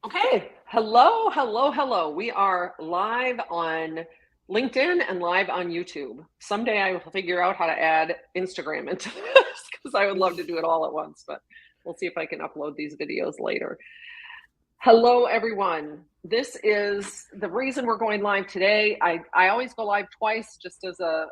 Okay, hello, hello, hello. We are live on LinkedIn and live on YouTube. Someday I will figure out how to add Instagram into this because I would love to do it all at once, but we'll see if I can upload these videos later. Hello, everyone. This is the reason we're going live today. I always go live twice just as a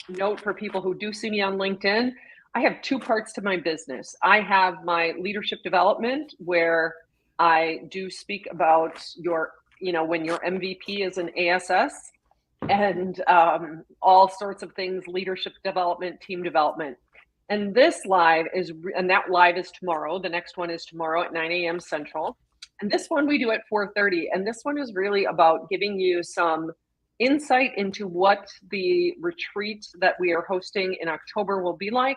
note for people who do see me on LinkedIn. I have two parts to my business. I have my leadership development where I do speak about when your MVP is an ASS and all sorts of things, leadership development, team development. And this live that live is tomorrow. The next one is tomorrow at 9 a.m. Central. And this one we do at 4:30. And this one is really about giving you some insight into what the retreat that we are hosting in October will be like,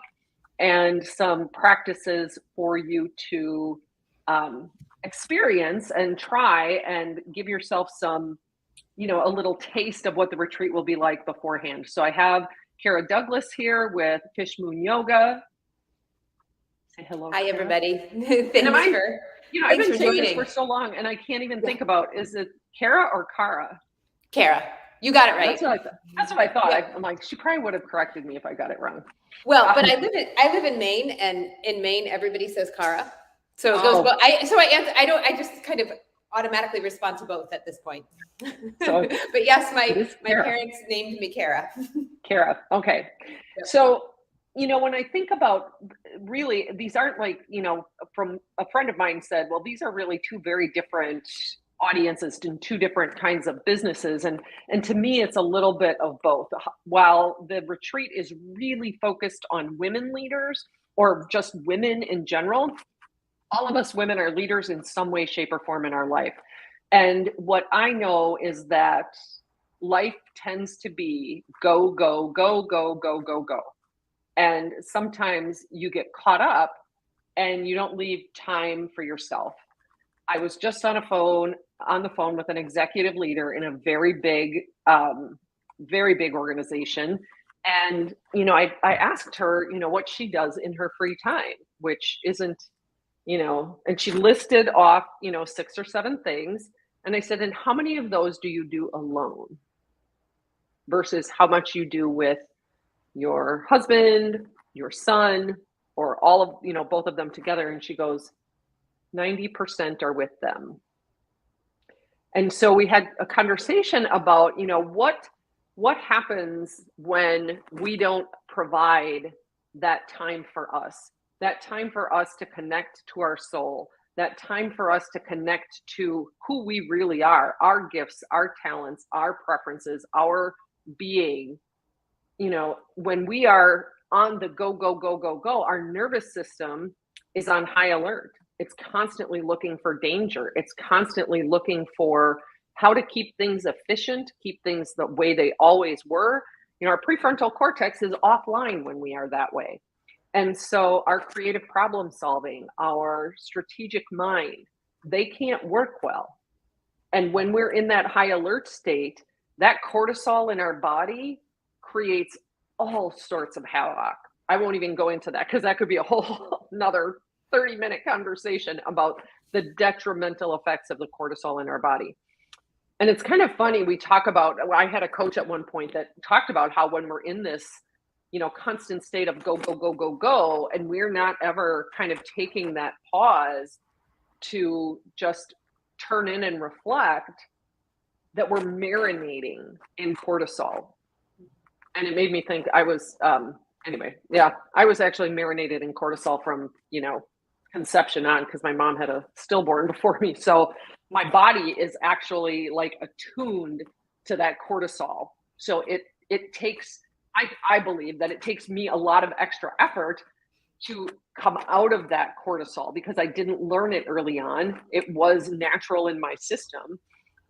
and some practices for you to experience and try and give yourself some, a little taste of what the retreat will be like beforehand. So I have Kara Douglas here with Fish Moon Yoga. Say hello. Hi, Kara. everybody. I've been saying this for so long, and I can't even think about, is it Kara or Kara? Kara. You got it right. That's what I thought. Yeah. I'm like, she probably would have corrected me if I got it wrong. Well, but I live in Maine, and in Maine, everybody says Kara. So it goes well. I just kind of automatically respond to both at this point. So, but yes, my parents named me Kara. Kara. Okay. Yep. So, when I think about, really, these aren't like, from a friend of mine said, well, these are really two very different audiences and two different kinds of businesses. And to me, it's a little bit of both. While the retreat is really focused on women leaders or just women in general, all of us women are leaders in some way, shape, or form in our life. And what I know is that life tends to be go, go, go, go, go, go, go. And sometimes you get caught up and you don't leave time for yourself. I was just on the phone with an executive leader in a very big organization. And, I asked her, what she does in her free time, which isn't, and she listed off, 6 or 7 things. And I said, and how many of those do you do alone versus how much you do with your husband, your son, or all of, both of them together? And she goes, 90% are with them. And so we had a conversation about, what happens when we don't provide that time for us to connect to our soul, that time for us to connect to who we really are, our gifts, our talents, our preferences, our being. When we are on the go, go, go, go, go, our nervous system is on high alert. It's constantly looking for danger. It's constantly looking for how to keep things efficient, keep things the way they always were. Our prefrontal cortex is offline when we are that way. And so our creative problem solving, our strategic mind, they can't work well. And when we're in that high alert state, that cortisol in our body creates all sorts of havoc. I won't even go into that because that could be a whole another 30-minute conversation about the detrimental effects of the cortisol in our body. And it's kind of funny. I had a coach at one point that talked about how when we're in this, constant state of go, go, go, go, go, and we're not ever kind of taking that pause to just turn in and reflect, that we're marinating in cortisol. And it made me think I was, I was actually marinated in cortisol from, conception on, because my mom had a stillborn before me. So my body is actually like attuned to that cortisol. So it takes, I believe that it takes me a lot of extra effort to come out of that cortisol because I didn't learn it early on. It was natural in my system.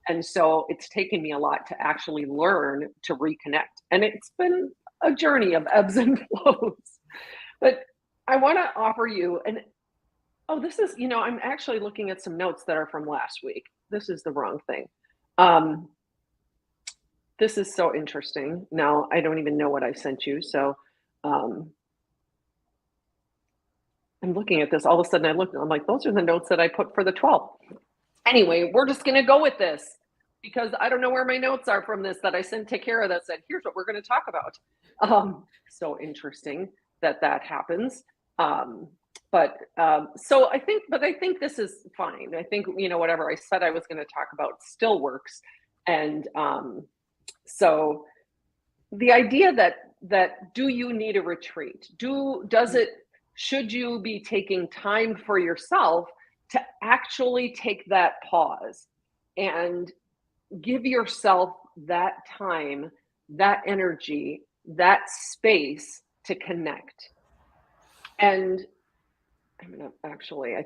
And so it's taken me a lot to actually learn to reconnect. And it's been a journey of ebbs and flows. But I want to offer you this is, I'm actually looking at some notes that are from last week. This is the wrong thing. This is so interesting. Now, I don't even know what I sent you. So I'm looking at this. All of a sudden I'm like, those are the notes that I put for the 12th. Anyway, we're just going to go with this because I don't know where my notes are from this that I sent to Kara that said, here's what we're going to talk about. So interesting that happens. So I think this is fine. I think, whatever I said I was going to talk about still works. And so the idea that do you need a retreat? Should you be taking time for yourself to actually take that pause and give yourself that time, that energy, that space to connect? And I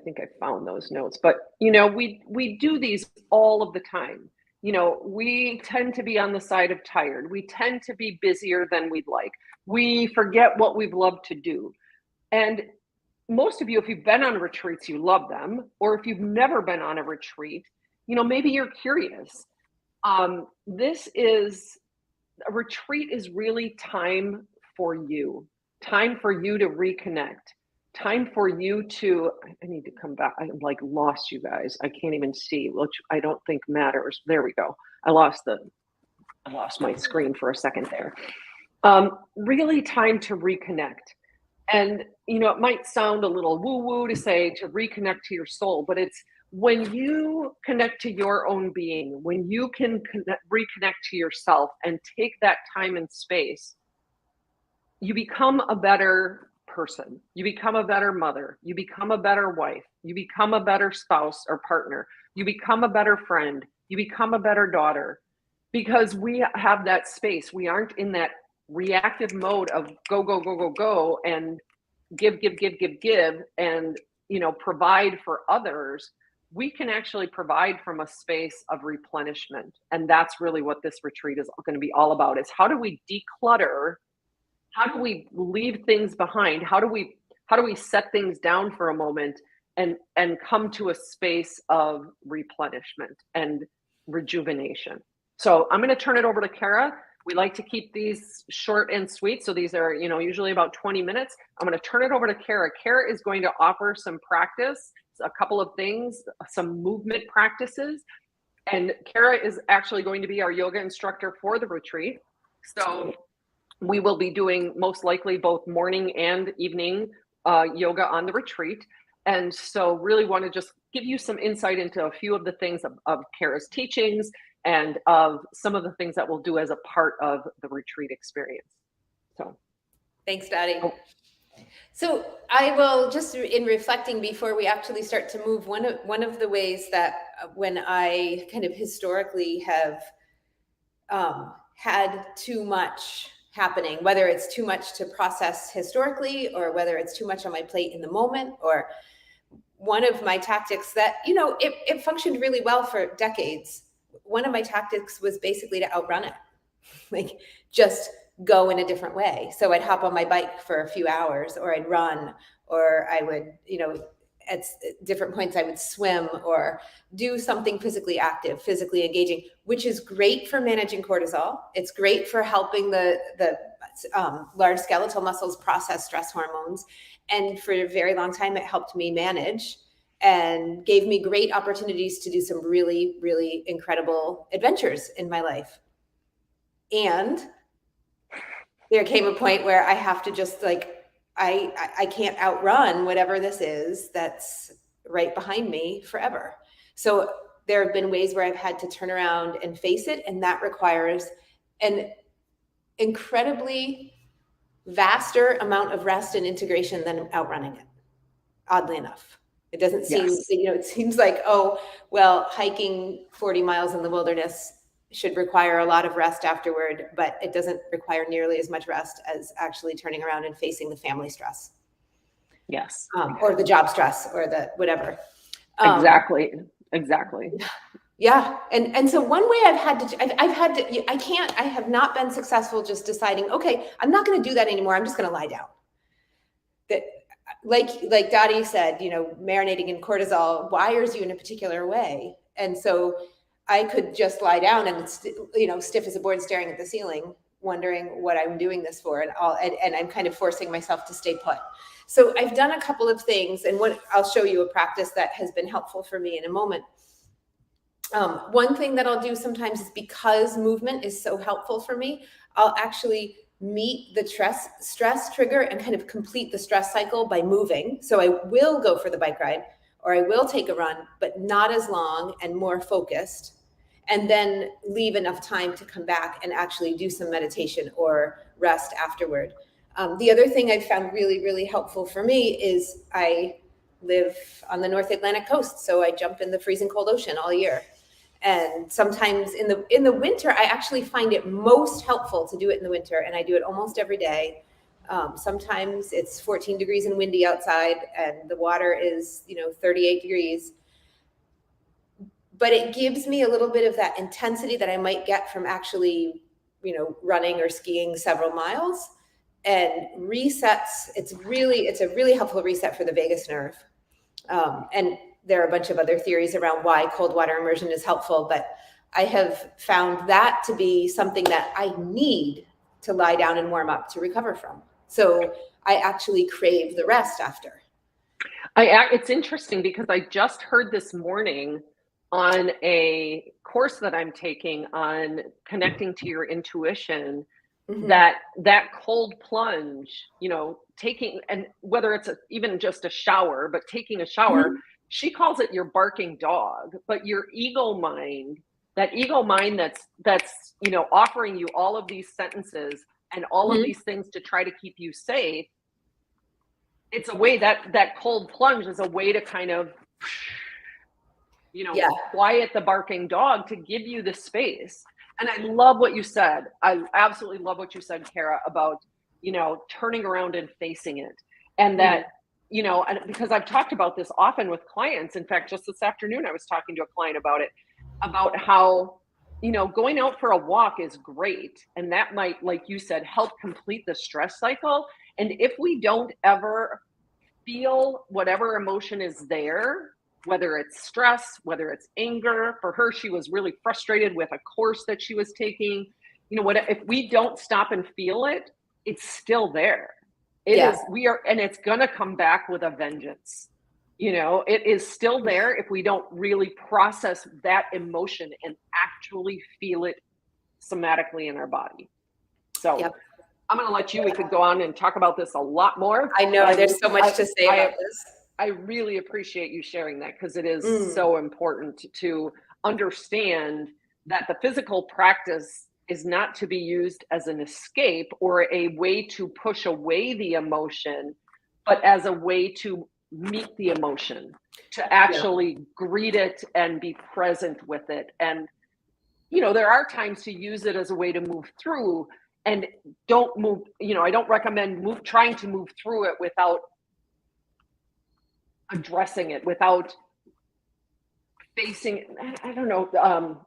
think I found those notes, but we do these all of the time. We tend to be on the side of tired. We tend to be busier than we'd like. We forget what we've loved to do. And most of you, if you've been on retreats, you love them. Or if you've never been on a retreat, maybe you're curious. A retreat is really time for you to reconnect. Time for you to, I need to come back. I lost you guys. I can't even see, which I don't think matters. There we go. I lost my screen for a second there. Really time to reconnect. And, it might sound a little woo-woo to say to reconnect to your soul, but it's when you connect to your own being, when you can reconnect to yourself and take that time and space, you become a better person. You become a better mother. You become a better wife. You become a better spouse or partner. You become a better friend. You become a better daughter because we have that space. We aren't in that reactive mode of go and give and provide for others. We can actually provide from a space of replenishment. And that's really what this retreat is going to be all about, is how do we declutter? How do we leave things behind? How do we set things down for a moment and come to a space of replenishment and rejuvenation? So I'm going to turn it over to Kara. We like to keep these short and sweet. So these are, usually about 20 minutes. I'm going to turn it over to Kara. Kara is going to offer some practice, a couple of things, some movement practices. And Kara is actually going to be our yoga instructor for the retreat. So we will be doing most likely both morning and evening yoga on the retreat. And so really want to just give you some insight into a few of the things of Kara's teachings and of some of the things that we'll do as a part of the retreat experience. So thanks, Dottie. Oh. So I will just, in reflecting before we actually start to move, one of the ways that when I kind of historically have had too much happening, whether it's too much to process historically or whether it's too much on my plate in the moment, or one of my tactics that, it functioned really well for decades. One of my tactics was basically to outrun it, just go in a different way. So I'd hop on my bike for a few hours, or I'd run, or I would, at different points I would swim or do something physically active, physically engaging, which is great for managing cortisol. It's great for helping the large skeletal muscles process stress hormones. And for a very long time, it helped me manage and gave me great opportunities to do some really, really incredible adventures in my life. And there came a point where I have to just I can't outrun whatever this is that's right behind me forever. So there have been ways where I've had to turn around and face it. And that requires an incredibly vaster amount of rest and integration than outrunning it, oddly enough. It doesn't seem, it seems like, oh, well, hiking 40 miles in the wilderness should require a lot of rest afterward, but it doesn't require nearly as much rest as actually turning around and facing the family stress. Yes. Or the job stress or the whatever. Exactly. Yeah. And so one way I have not been successful just deciding, okay, I'm not going to do that anymore. I'm just going to lie down. That, like Dottie said, marinating in cortisol wires you in a particular way. And so I could just lie down and, stiff as a board staring at the ceiling, wondering what I'm doing this for. And I'm kind of forcing myself to stay put. So I've done a couple of things, and I'll show you a practice that has been helpful for me in a moment. One thing that I'll do sometimes is, because movement is so helpful for me, I'll actually meet the stress trigger and kind of complete the stress cycle by moving. So I will go for the bike ride, or I will take a run, but not as long and more focused, and then leave enough time to come back and actually do some meditation or rest afterward. The other thing I've found really, really helpful for me is I live on the North Atlantic coast, so I jump in the freezing cold ocean all year. And sometimes in the winter, I actually find it most helpful to do it in the winter, and I do it almost every day. Sometimes it's 14 degrees and windy outside, and the water is 38 degrees. But it gives me a little bit of that intensity that I might get from actually, running or skiing several miles, and resets. It's a really helpful reset for the vagus nerve. And there are a bunch of other theories around why cold water immersion is helpful, but I have found that to be something that I need to lie down and warm up to recover from. So I actually crave the rest after. It's interesting because I just heard this morning on a course that I'm taking on connecting to your intuition, mm-hmm. that cold plunge, taking, and whether it's even just a shower, but taking a shower, mm-hmm. she calls it your barking dog, but your ego mind that's offering you all of these sentences and all mm-hmm. of these things to try to keep you safe. It's a way that cold plunge is a way to kind of, quiet the barking dog, to give you the space. And I love what you said. I absolutely love what you said, Kara, about, turning around and facing it. And that, and because I've talked about this often with clients. In fact, just this afternoon, I was talking to a client about it, about how, going out for a walk is great. And that might, like you said, help complete the stress cycle. And if we don't ever feel whatever emotion is there, whether it's stress, whether it's anger, for her, she was really frustrated with a course that she was taking. If we don't stop and feel it, it's still there. And it's going to come back with a vengeance. It is still there if we don't really process that emotion and actually feel it somatically in our body. So I'm going to let you, we could go on and talk about this a lot more. I know there's so much to say about this. I really appreciate you sharing that, because it is so important to understand that the physical practice is not to be used as an escape or a way to push away the emotion, but as a way to meet the emotion, to actually greet it and be present with it. And, there are times to use it as a way to move through, and don't move, I don't recommend trying to move through it without addressing it, without facing it. I don't know.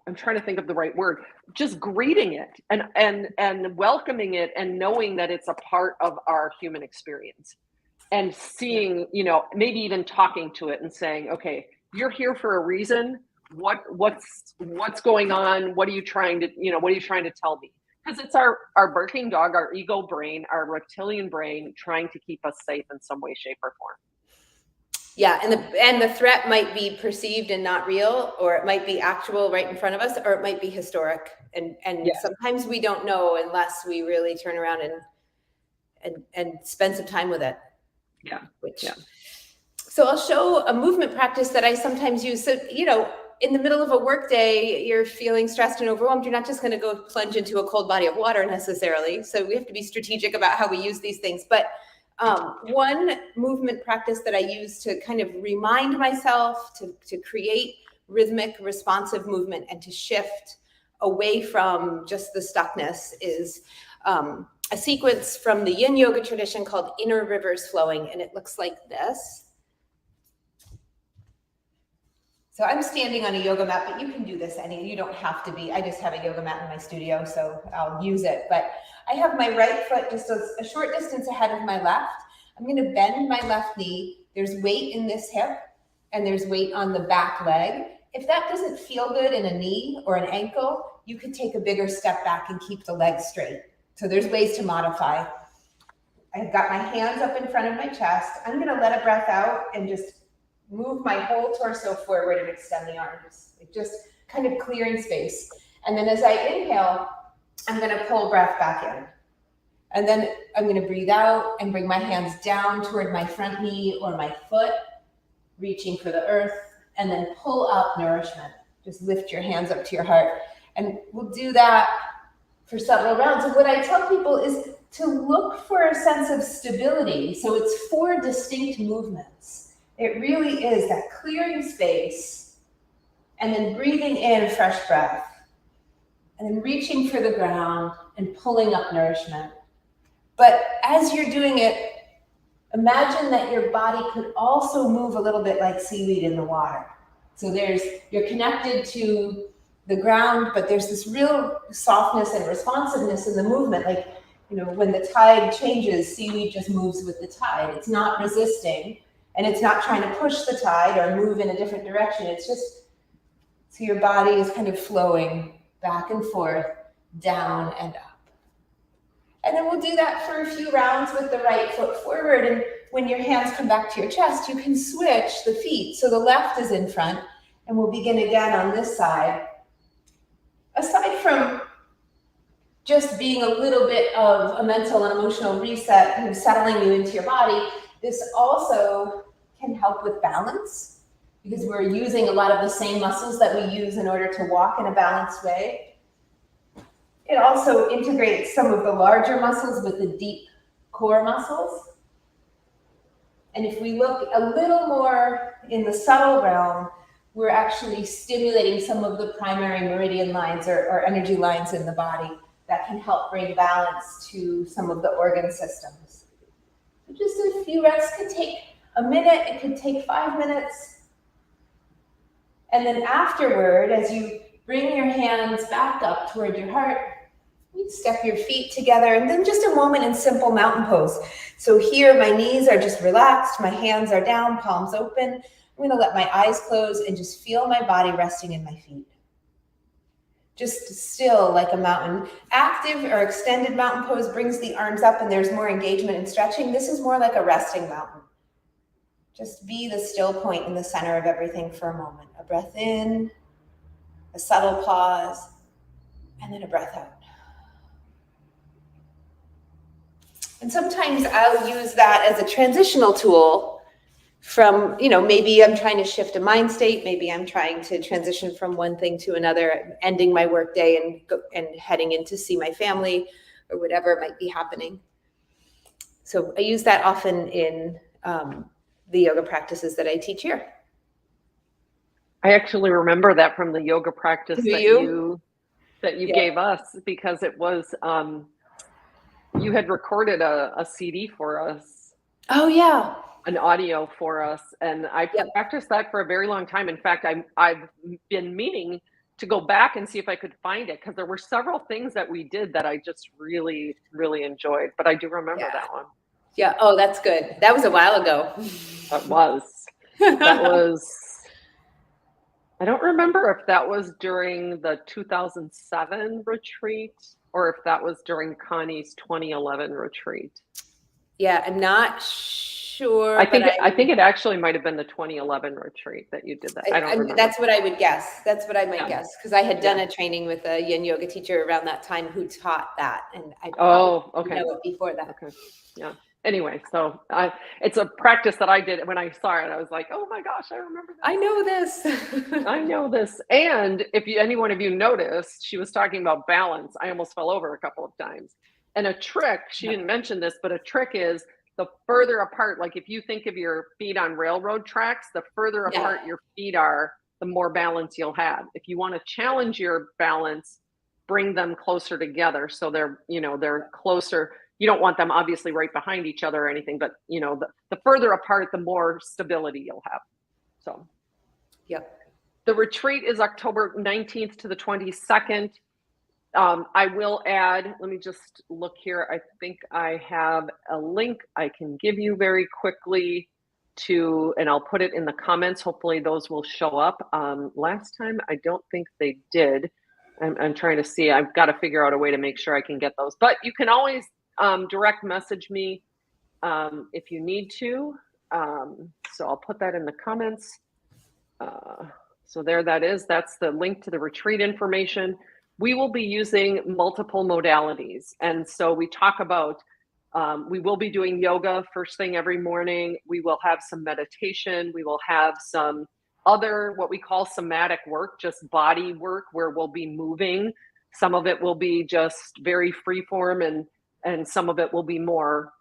I'm trying to think of the right word. Just greeting it and welcoming it, and knowing that it's a part of our human experience, and seeing, maybe even talking to it and saying, okay, you're here for a reason. What's going on? What are you trying to tell me? Because it's our barking dog, our ego brain, our reptilian brain, trying to keep us safe in some way, shape, or form. Yeah, and the threat might be perceived and not real, or it might be actual right in front of us, or it might be historic. And sometimes we don't know unless we really turn around and spend some time with it. So I'll show a movement practice that I sometimes use. So, in the middle of a work day, you're feeling stressed and overwhelmed. You're not just going to go plunge into a cold body of water necessarily. So we have to be strategic about how we use these things. But one movement practice that I use to kind of remind myself to create rhythmic, responsive movement and to shift away from just the stuckness is a sequence from the Yin yoga tradition called Inner Rivers Flowing. And it looks like this. So I'm standing on a yoga mat, but you can do this you don't have to be. I just have a yoga mat in my studio, so I'll use it. But I have my right foot just a short distance ahead of my left. I'm going to bend my left knee. There's weight in this hip, and there's weight on the back leg. If that doesn't feel good in a knee or an ankle, you could take a bigger step back and keep the leg straight. So there's ways to modify. I've got my hands up in front of my chest. I'm going to let a breath out and just move my whole torso forward and extend the arms. Just kind of clearing space. And then as I inhale, I'm going to pull breath back in. And then I'm going to breathe out and bring my hands down toward my front knee or my foot, reaching for the earth, and then pull up nourishment. Just lift your hands up to your heart. And we'll do that for several rounds. And what I tell people is to look for a sense of stability. So it's 4 distinct movements. It really is that clearing space and then breathing in fresh breath and then reaching for the ground and pulling up nourishment. But as you're doing it, imagine that your body could also move a little bit like seaweed in the water. So you're connected to the ground, but there's this real softness and responsiveness in the movement. Like, when the tide changes, seaweed just moves with the tide. It's not resisting, and it's not trying to push the tide or move in a different direction. It's just, so your body is kind of flowing back and forth, down and up. And then we'll do that for a few rounds with the right foot forward. And when your hands come back to your chest, you can switch the feet. So the left is in front, and we'll begin again on this side. Aside from just being a little bit of a mental and emotional reset, kind of settling you into your body, this also can help with balance, because we're using a lot of the same muscles that we use in order to walk in a balanced way. It also integrates some of the larger muscles with the deep core muscles. And if we look a little more in the subtle realm, we're actually stimulating some of the primary meridian lines or energy lines in the body that can help bring balance to some of the organ systems. So just a few reps. Could take a minute, it could take 5 minutes. And then afterward, as you bring your hands back up toward your heart, you step your feet together, and then just a moment in simple mountain pose. So here, my knees are just relaxed, my hands are down, palms open. I'm going to let my eyes close and just feel my body resting in my feet. Just still like a mountain. Active or extended mountain pose brings the arms up and there's more engagement and stretching. This is more like a resting mountain. Just be the still point in the center of everything for a moment. A breath in, a subtle pause, and then a breath out. And sometimes I'll use that as a transitional tool from, maybe I'm trying to shift a mind state. Maybe I'm trying to transition from one thing to another, ending my workday and heading in to see my family or whatever might be happening. So I use that often in the yoga practices that I teach here. I actually remember that from the yoga practice that you gave us, because it was, you had recorded a CD for us. Oh yeah. An audio for us. And I practiced that for a very long time. In fact, I've been meaning to go back and see if I could find it, because there were several things that we did that I just really, really enjoyed. But I do remember that one. Yeah. Oh, that's good. That was a while ago. That was, I don't remember if that was during the 2007 retreat or if that was during Connie's 2011 retreat. Yeah, I'm not sure. I think it actually might have been the 2011 retreat that you did that. I don't remember. That's what I would guess. That's what I might guess, because I had done a training with a yin yoga teacher around that time who taught that, and I know it before that. Okay, yeah. Anyway, so it's a practice that I did. When I saw it, I was like, oh my gosh, I remember that. I know this. I know this. And if any one of you noticed, she was talking about balance. I almost fell over a couple of times. And a trick, she didn't mention this, but a trick is the further apart, like if you think of your feet on railroad tracks, the further apart your feet are, the more balance you'll have. If you want to challenge your balance, bring them closer together. So they're closer. You don't want them obviously right behind each other or anything, but the further apart, the more stability you'll have. So, the retreat is October 19th to the 22nd. I will add, let me just look here. I think I have a link I can give you very quickly and I'll put it in the comments. Hopefully those will show up. Last time, I don't think they did. I'm trying to see. I've got to figure out a way to make sure I can get those, but you can always direct message me if you need to. So I'll put that in the comments. So So there that is. That's the link to the retreat information. We will be using multiple modalities. And so we talk about, we will be doing yoga first thing every morning. We will have some meditation. We will have some other, what we call somatic work, just body work, where we'll be moving. Some of it will be just very free form, and some of it will be more,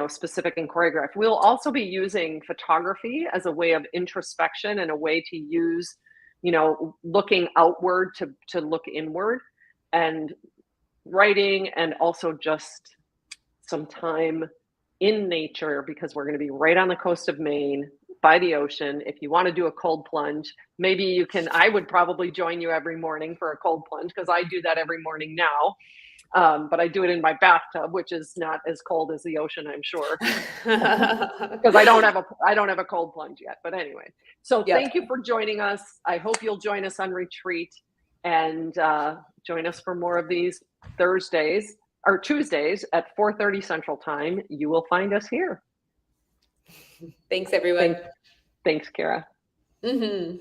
specific and choreographed. We'll also be using photography as a way of introspection and a way to use, looking outward to look inward, and writing, and also just some time in nature, because we're going to be right on the coast of Maine by the ocean. If you want to do a cold plunge, maybe you can. I would probably join you every morning for a cold plunge, because I do that every morning now. But I do it in my bathtub, which is not as cold as the ocean, I'm sure, because I don't have a cold plunge yet. But anyway, so Thank you for joining us. I hope you'll join us on retreat, and join us for more of these Thursdays or Tuesdays at 4:30 Central Time. You will find us here. Thanks, everyone. Thanks, Kara. Mm-hmm.